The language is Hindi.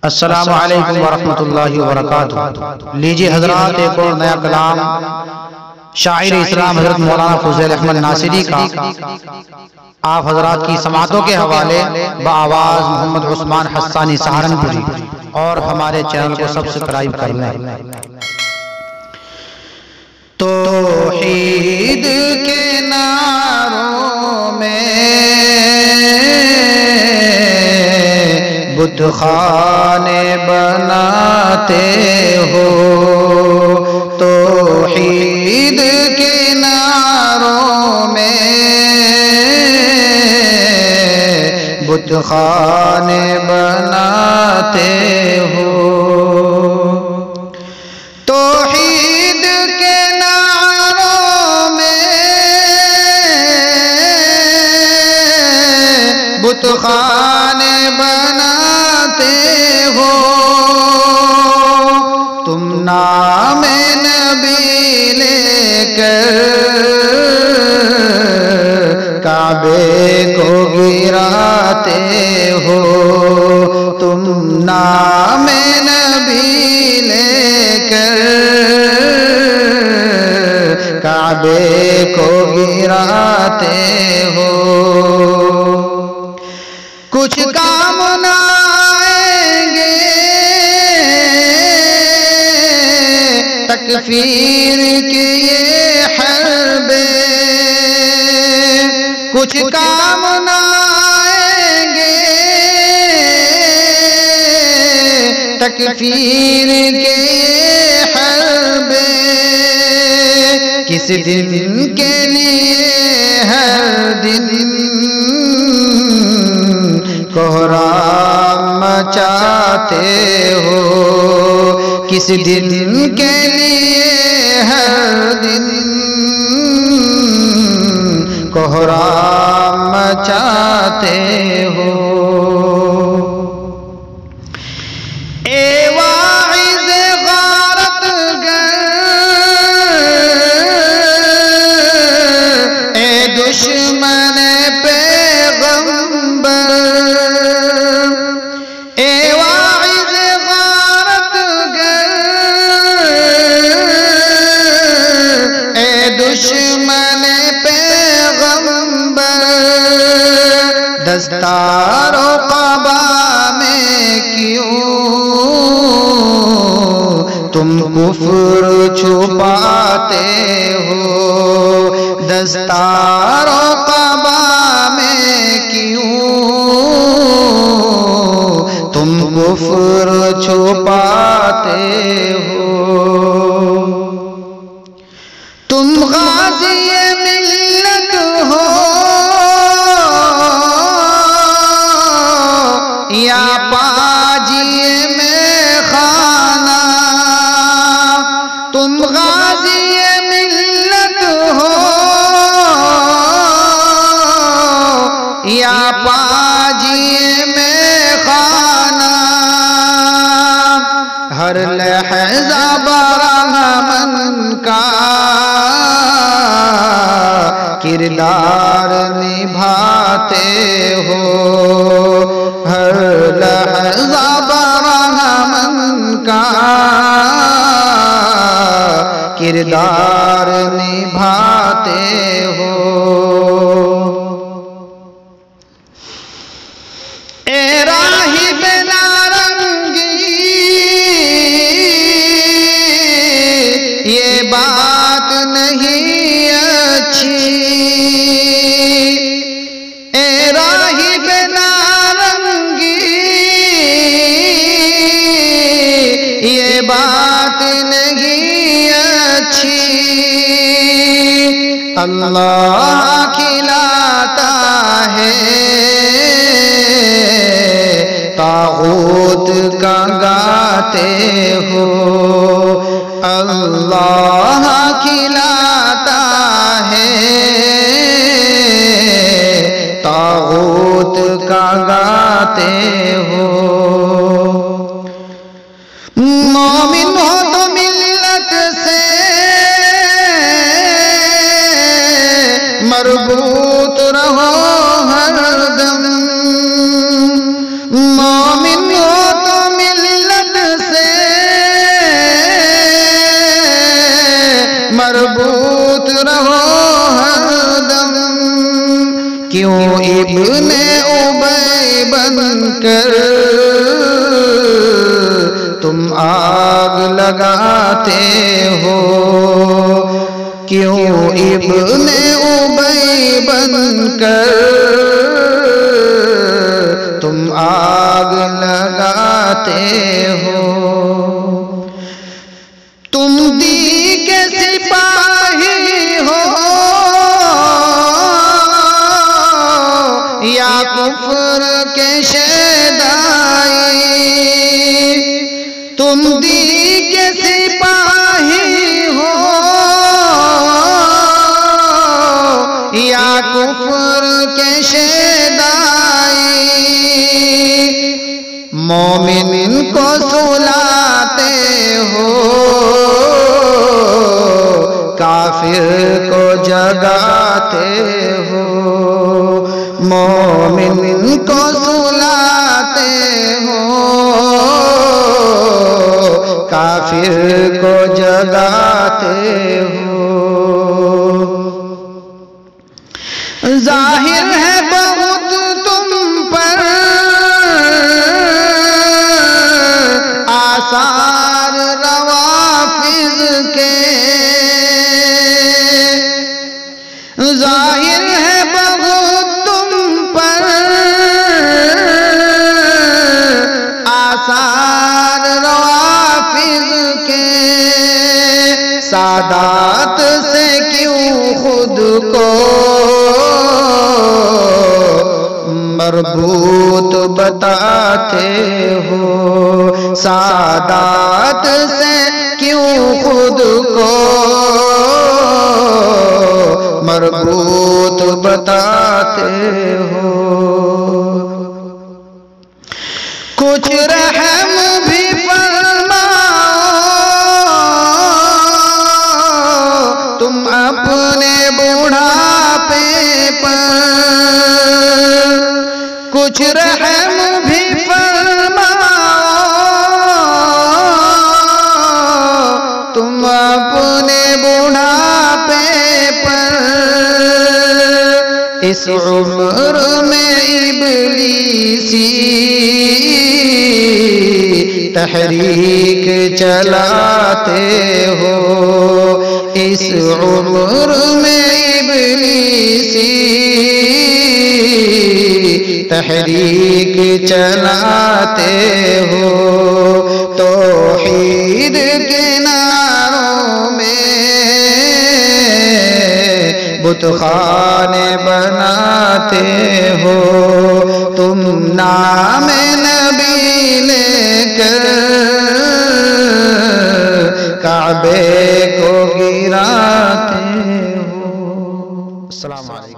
अस्सलामु अलैकुम वरहमतुल्लाहि वबरकातुहू। लीजिए हजरात, एक और नया कलाम शायर इस्लाम हजरत मौलाना फज़ल अहमद नासिरी का आप हजरात की समातों के हवाले बआवाज़ मोहम्मद उस्मान हस्सानी सहारनपुरी, और हमारे चैनल को सब्सक्राइब कर लें। तौहीद के नारों में बुतखाने बनाते हो, तौहीद के नारों में बुतखाने बनाते हो। तौहीद के नारों में बुतखाने बनाते हो, तुम नाम नबी लेकर काबे को गिराते हो, तुम नाम नबी लेकर काबे को गिराते हो। कुछ काम न आएंगे तकफीर के ये हरबे, कुछ काम न आएंगे तकफीर के ये हरबे। किस दिन के लिए हर दिन कोहराम मचाते हो, किस दिन के लिए हर दिन कोहराम मचाते हो। ए वाइज़ गारत गर, ए दुश्मन पैगंबर, ए वाइज़ गारत गर, ए दुश्मन पैगंबर, दस्तारो क़बा में क्यों तुम कुफ्र छुपाते हो, दस्तारो क़बा में क्यों तुम कुफ्र छुपाते हो। तुम गाज़ी मिल्लत हो या पाजी में खाना, तुम गाज़ी मिल्लत हो या पाजी में खाना, हर लहज़ा बरहमन का किरदार निभाते हो, हर लहज़ा बरहमन का किरदार निभाते हो। ए राहिब नारंगी ये बात नहीं अच्छी, ए राहिब नारंगी ये बात नहीं अच्छी। अल्लाह खिलाता है तागूत का गाते हो, अल्लाह खिलाता है तागूत का गाते हो। मोमिन हो तो मिल्लत से मरबूत रहो हरदम, मोमिन हो तो मिल्लत तुम आग लगाते हो, क्यों इब्ने उबई बनकर तुम आग लगाते हो। तुम दी के सिपाही हो या कुफ्र के शहदाई, तुम दी के सिपाही हो या कुफ्र के शहदाई, मोमिन को सुलाते हो, काफिर को जगाते हो। मोमिन को सुलाते हो, काफिर को जगाते हो। जाहिर है बहुत तुम पर आसार रवाफिज के, जाहिर है बहुत तुम पर आसार रवाफिज के। सादात से क्यों खुद को मरबूत बताते हो, सादात से क्यों खुद को मरबूत बताते हो। कुछ रहम भी फरमाओ तुम अपने बुढ़ापे पर, कुछ रहम भी फरमाओ तुम अपने बुढ़ापे पर। इस उम्र में इब्लीसी तहरीक चलाते हो, इस उम्र में इब्लीसी तहरीक चलाते हो। तौहीद के नारों में बुतखाने बनाते हो, तुम नाम नबी लेकर काबे को गिराते हो। अस्सलाम वालेकुम।